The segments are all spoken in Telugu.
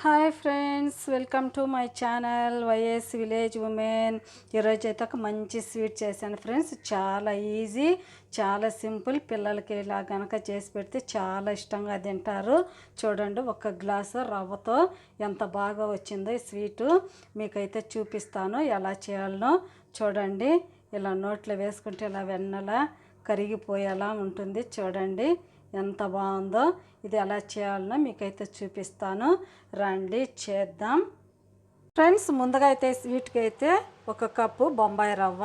Hi friends, welcome to my channel YS village women. ఈరోజు అయితే ఒక మంచి స్వీట్ చేశాను ఫ్రెండ్స్. చాలా ఈజీ, చాలా సింపుల్. పిల్లలకి ఇలా కనుక చేసి పెడితే చాలా ఇష్టంగా తింటారు. చూడండి, ఒక గ్లాసు రవ్వతో ఎంత బాగా వచ్చిందో ఈ స్వీటు మీకైతే చూపిస్తాను ఎలా చేయాలనో. చూడండి, ఇలా నోట్లో వేసుకుంటే ఇలా వెన్నలా కరిగిపోయేలా ఉంటుంది. చూడండి ఎంత బాగుందో. ఇది ఎలా చేయాలనో మీకైతే చూపిస్తాను, రండి చేద్దాం. ఫ్రెండ్స్, ముందుగా అయితే స్వీట్కి అయితే ఒక కప్పు బొంబాయి రవ్వ,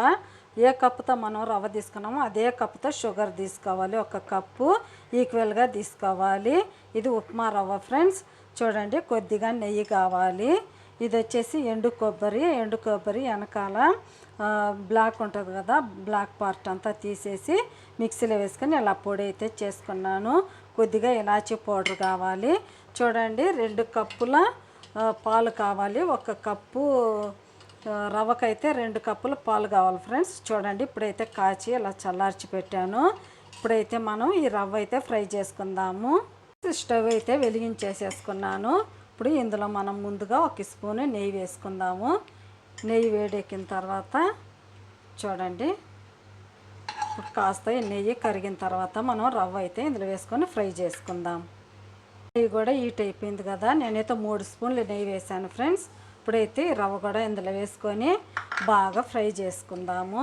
ఏ కప్పుతో మనం రవ్వ తీసుకున్నామో అదే కప్పుతో షుగర్ తీసుకోవాలి. ఒక కప్పు ఈక్వల్గా తీసుకోవాలి. ఇది ఉప్మా రవ్వ ఫ్రెండ్స్. చూడండి, కొద్దిగా నెయ్యి కావాలి. ఇది వచ్చేసి ఎండు కొబ్బరి వెనకాల బ్లాక్ ఉంటుంది కదా, బ్లాక్ పార్ట్ అంతా తీసేసి మిక్సీలో వేసుకొని ఇలా పొడి అయితే చేసుకున్నాను. కొద్దిగా ఇలాచీ పౌడర్ కావాలి. చూడండి, 2 కప్పుల పాలు కావాలి. ఒక కప్పు రవ్వకైతే 2 కప్పుల పాలు కావాలి ఫ్రెండ్స్. చూడండి, ఇప్పుడైతే కాచి ఇలా చల్లార్చి పెట్టాను. ఇప్పుడైతే మనం ఈ రవ్వ అయితే ఫ్రై చేసుకుందాము. స్టవ్ అయితే వెలిగించేసేసుకున్నాను. ఇప్పుడు ఇందులో మనం ముందుగా 1 స్పూను నెయ్యి వేసుకుందాము. నెయ్యి వేడెక్కిన తర్వాత చూడండి, ఇప్పుడు కాస్త నెయ్యి కరిగిన తర్వాత మనం రవ్వ అయితే ఇందులో వేసుకొని ఫ్రై చేసుకుందాం. నెయ్యి కూడా హీట్ అయిపోయింది కదా, నేనైతే 3 స్పూన్లు నెయ్యి వేసాను ఫ్రెండ్స్. ఇప్పుడైతే రవ్వ కూడా ఇందులో వేసుకొని బాగా ఫ్రై చేసుకుందాము.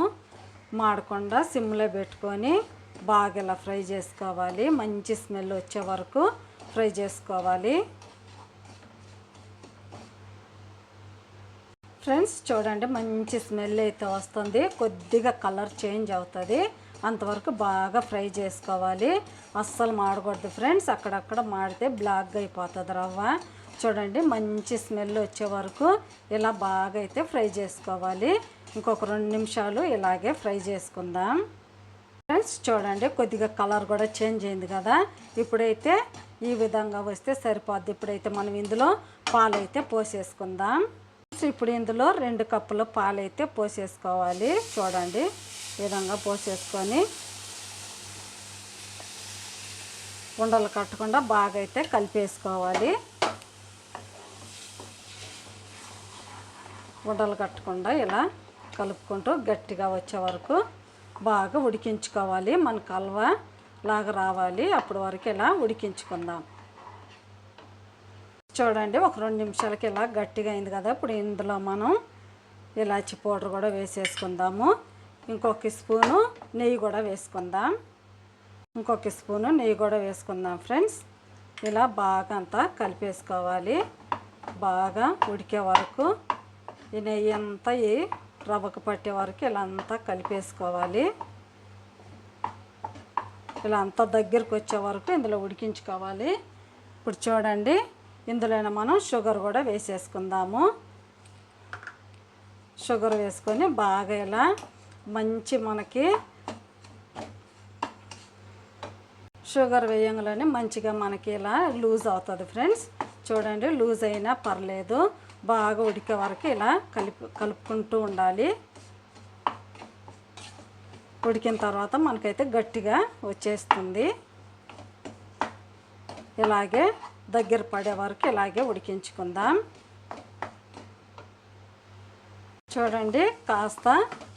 మాడకుండా సిమ్లో పెట్టుకొని బాగా ఇలా ఫ్రై చేసుకోవాలి. మంచి స్మెల్ వచ్చే వరకు ఫ్రై చేసుకోవాలి ఫ్రెండ్స్. చూడండి, మంచి స్మెల్ అయితే వస్తుంది. కొద్దిగా కలర్ చేంజ్ అవుతుంది, అంతవరకు బాగా ఫ్రై చేసుకోవాలి. అస్సలు మాడకూడదు ఫ్రెండ్స్, అక్కడక్కడ మాడితే బ్లాక్గా అయిపోతుంది రవ్వ. చూడండి, మంచి స్మెల్ వచ్చే వరకు ఇలా బాగా అయితే ఫ్రై చేసుకోవాలి. ఇంకొక 2 నిమిషాలు ఇలాగే ఫ్రై చేసుకుందాం ఫ్రెండ్స్. చూడండి, కొద్దిగా కలర్ కూడా చేంజ్ అయింది కదా, ఇప్పుడైతే ఈ విధంగా వస్తే సరిపోద్ది. ఇప్పుడైతే మనం ఇందులో పాలైతే పోసేసుకుందాం. ఇప్పుడు ఇందులో 2 కప్పుల పాలైతే పోసేసుకోవాలి. చూడండి, ఈ విధంగా పోసేసుకొని ఉండలు కట్టకుండా బాగా అయితే కలిపేసుకోవాలి. ఉండలు కట్టకుండా ఇలా కలుపుకుంటూ గట్టిగా వచ్చే వరకు బాగా ఉడికించుకోవాలి. మనకు హల్వా లాగా రావాలి, అప్పటి వరకు ఇలా ఉడికించుకుందాం. చూడండి, ఒక 2 నిమిషాలకి ఇలా గట్టిగా అయింది కదా, ఇప్పుడు ఇందులో మనం ఇలాచి పౌడర్ కూడా వేసేసుకుందాము. ఇంకొక స్పూను నెయ్యి కూడా వేసుకుందాం ఫ్రెండ్స్. ఇలా బాగా అంతా కలిపేసుకోవాలి. బాగా ఉడికే వరకు ఈ నెయ్యి అంతా ఈ రవ్వకు పట్టే వరకు ఇలా అంతా కలిపేసుకోవాలి. ఇలా అంతా దగ్గరకు వచ్చే వరకు ఇందులో ఉడికించుకోవాలి. ఇప్పుడు చూడండి, ఇందులోనే మనం షుగర్ కూడా వేసేసుకుందాము. షుగర్ వేసుకొని బాగా ఇలా మంచి మనకి షుగర్ వేయంగానే మంచిగా మనకి ఇలా లూజ్ అవుతుంది ఫ్రెండ్స్. చూడండి, లూజ్ అయినా పర్లేదు, బాగా ఉడికే వరకు ఇలా కలుపుకుంటూ ఉండాలి. ఉడికిన తర్వాత మనకైతే గట్టిగా వచ్చేస్తుంది. ఇలాగే దగ్గర పడే వరకు ఇలాగే ఉడికించుకుందాం. చూడండి, కాస్త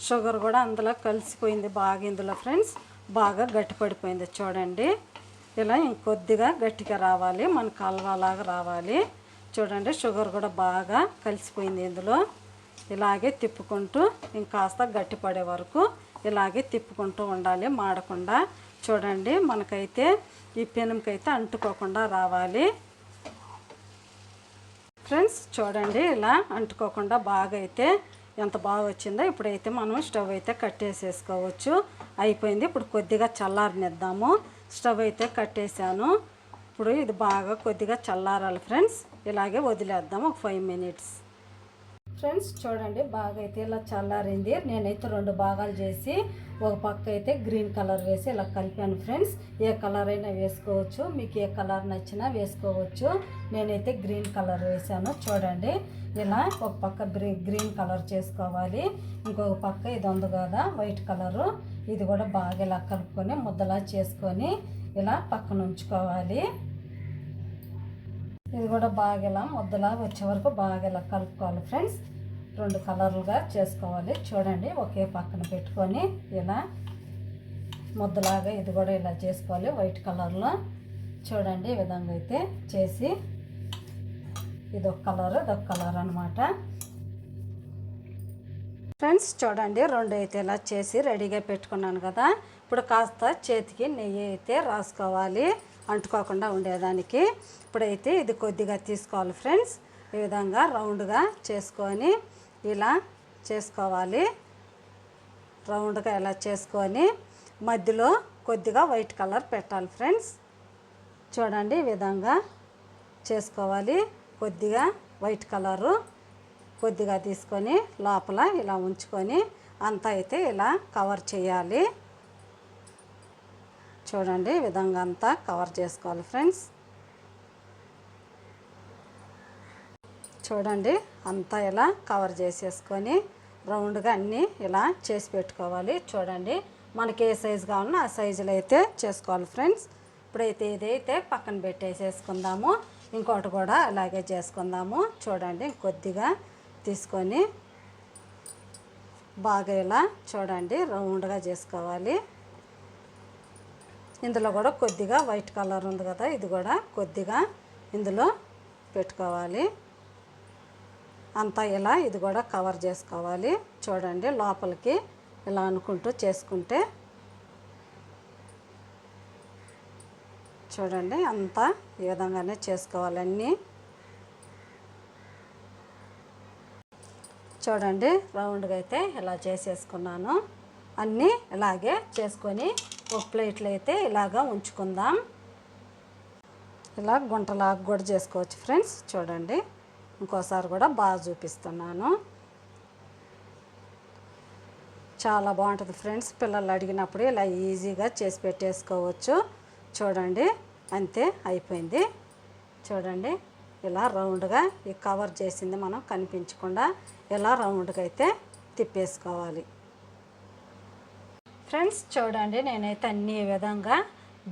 షుగర్ కూడా అందులో కలిసిపోయింది బాగా ఇందులో ఫ్రెండ్స్. బాగా గట్టి పడిపోయింది. చూడండి, ఇలా ఇంకొద్దిగా గట్టిగా రావాలి, మనకు హల్వాలాగా రావాలి. చూడండి, షుగర్ కూడా బాగా కలిసిపోయింది ఇందులో. ఇలాగే తిప్పుకుంటూ ఇంకాస్త గట్టి పడే వరకు ఇలాగే తిప్పుకుంటూ ఉండాలి, మాడకుండా. చూడండి, మనకైతే ఈ పెనంకైతే అంటుకోకుండా రావాలి ఫ్రెండ్స్. చూడండి, ఇలా అంటుకోకుండా బాగా అయితే ఎంత బాగా వచ్చిందో. ఇప్పుడైతే మనం స్టవ్ అయితే కట్టేసేసుకోవచ్చు. అయిపోయింది. ఇప్పుడు కొద్దిగా చల్లారనిద్దాము. స్టవ్ అయితే కట్టేసాను. ఇప్పుడు ఇది బాగా కొద్దిగా చల్లారాలి ఫ్రెండ్స్. ఇలాగే వదిలేద్దాము ఒక 5 మినిట్స్ ఫ్రెండ్స్. చూడండి, బాగా అయితే ఇలా చల్లారింది. నేనైతే 2 భాగాలు చేసి ఒక పక్క అయితే గ్రీన్ కలర్ వేసి ఇలా కలిపాను ఫ్రెండ్స్. ఏ కలర్ అయినా వేసుకోవచ్చు, మీకు ఏ కలర్ నచ్చినా వేసుకోవచ్చు. నేనైతే గ్రీన్ కలర్ వేసాను. చూడండి, ఇలా ఒక పక్క గ్రీన్ కలర్ చేసుకోవాలి, ఇంకొక పక్క ఇది ఉంది కదా వైట్ కలరు, ఇది కూడా బాగా ఇలా కలుపుకొని ముద్దలా చేసుకొని ఇలా పక్కన ఉంచుకోవాలి. ఇది కూడా బాగా ఇలా ముద్దలా వచ్చే వరకు బాగా ఇలా కలుపుకోవాలి ఫ్రెండ్స్. 2 కలర్లుగా చేసుకోవాలి. చూడండి ఒకే పక్కన పెట్టుకొని ఇలా ముద్దలాగా ఇది కూడా ఇలా చేసుకోవాలి వైట్ కలర్లో. చూడండి ఈ విధంగా అయితే చేసి ఇదొక కలర్ ఇదొక కలర్ అనమాట ఫ్రెండ్స్. చూడండి 2 అయితే ఇలా చేసి రెడీగా పెట్టుకున్నాను కదా. ఇప్పుడు కాస్త చేతికి నెయ్యి అయితే రాసుకోవాలి అంటుకోకుండా ఉండేదానికి. ఇప్పుడైతే ఇది కొద్దిగా తీసుకోవాలి ఫ్రెండ్స్. ఈ విధంగా రౌండ్గా చేసుకొని ఇలా చేసుకోవాలి. రౌండ్గా ఇలా చేసుకొని మధ్యలో కొద్దిగా వైట్ కలర్ పెట్టాలి ఫ్రెండ్స్. చూడండి ఈ విధంగా చేసుకోవాలి. కొద్దిగా వైట్ కలరు కొద్దిగా తీసుకొని లోపల ఇలా ఉంచుకొని అంతా అయితే ఇలా కవర్ చేయాలి. చూడండి ఈ విధంగా అంతా కవర్ చేసుకోవాలి ఫ్రెండ్స్. చూడండి అంతా ఇలా కవర్ చేసేసుకొని రౌండ్గా అన్నీ ఇలా చేసి పెట్టుకోవాలి. చూడండి మనకి ఏ సైజు కావాలన్నా ఆ సైజులో అయితే చేసుకోవాలి ఫ్రెండ్స్. ఇప్పుడైతే ఇదైతే పక్కన పెట్టేసేసుకుందాము. ఇంకోటి కూడా అలాగే చేసుకుందాము. చూడండి కొద్దిగా తీసుకొని బాగా ఇలా చూడండి రౌండ్గా చేసుకోవాలి. ఇందులో కూడా కొద్దిగా వైట్ కలర్ ఉంది కదా, ఇది కూడా కొద్దిగా ఇందులో పెట్టుకోవాలి. అంతా ఇలా ఇది కూడా కవర్ చేసుకోవాలి. చూడండి లోపలికి ఇలా అనుకుంటూ చేసుకుంటే చూడండి అంతా ఈ విధంగానే చేసుకోవాలి అన్నీ. చూడండి రౌండ్గా అయితే ఇలా చేసేసుకున్నాను. అన్నీ ఇలాగే చేసుకొని ఒక ప్లేట్లో అయితే ఇలాగా ఉంచుకుందాం. ఇలా గుంటలాగా కూడా చేసుకోవచ్చు ఫ్రెండ్స్. చూడండి ఇంకోసారి కూడా బాగా చూపిస్తున్నాను. చాలా బాగుంటుంది ఫ్రెండ్స్. పిల్లలు అడిగినప్పుడు ఇలా ఈజీగా చేసి పెట్టేసుకోవచ్చు. చూడండి అంతే అయిపోయింది. చూడండి ఇలా రౌండ్గా ఈ కవర్ చేసింది మనం కనిపించకుండా ఇలా రౌండ్గా అయితే తిప్పేసుకోవాలి ఫ్రెండ్స్. చూడండి నేనైతే అన్ని ఈ విధంగా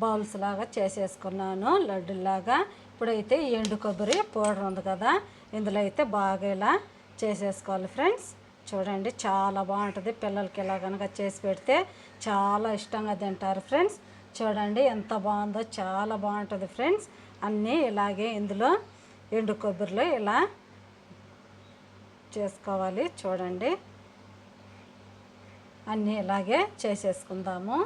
బౌల్స్ లాగా చేసేసుకున్నాను, లడ్డులాగా. ఇప్పుడైతే ఎండు కొబ్బరి పౌడర్ ఉంది కదా, ఇందులో అయితే బాగా ఇలా చేసేసుకోవాలి ఫ్రెండ్స్. చూడండి చాలా బాగుంటుంది. పిల్లలకి ఇలా కనుక చేసి పెడితే చాలా ఇష్టంగా తింటారు ఫ్రెండ్స్. చూడండి ఎంత బాగుందో, చాలా బాగుంటుంది ఫ్రెండ్స్. అన్నీ ఇలాగే ఇందులో ఎండు కొబ్బరిలో ఇలా చేసుకోవాలి. చూడండి అన్నీ ఇలాగే చేసేసుకుందాము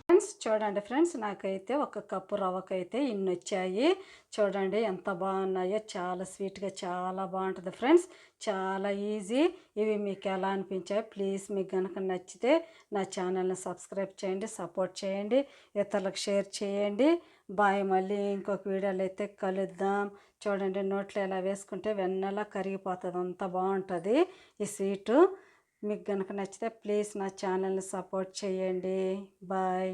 ఫ్రెండ్స్. చూడండి ఫ్రెండ్స్ నాకైతే 1 కప్పు రవ్వకైతే ఇన్ని వచ్చాయి. చూడండి ఎంత బాగున్నాయో, చాలా స్వీట్గా చాలా బాగుంటుంది ఫ్రెండ్స్. చాలా ఈజీ. ఇవి మీకు ఎలా అనిపించాయో ప్లీజ్ మీకు కనుక నచ్చితే నా ఛానల్ని సబ్స్క్రైబ్ చేయండి, సపోర్ట్ చేయండి, ఇతరులకు షేర్ చేయండి. బాయ్. మళ్ళీ ఇంకొక వీడియోలో అయితే కలుద్దాం. చూడండి నోట్లో ఎలా వేసుకుంటే వెన్నెలా కరిగిపోతుంది, అంత బాగుంటుంది ఈ స్వీటు. మీకు కనుక నచ్చితే ప్లీజ్ నా ఛానల్ని సపోర్ట్ చేయండి. బాయ్.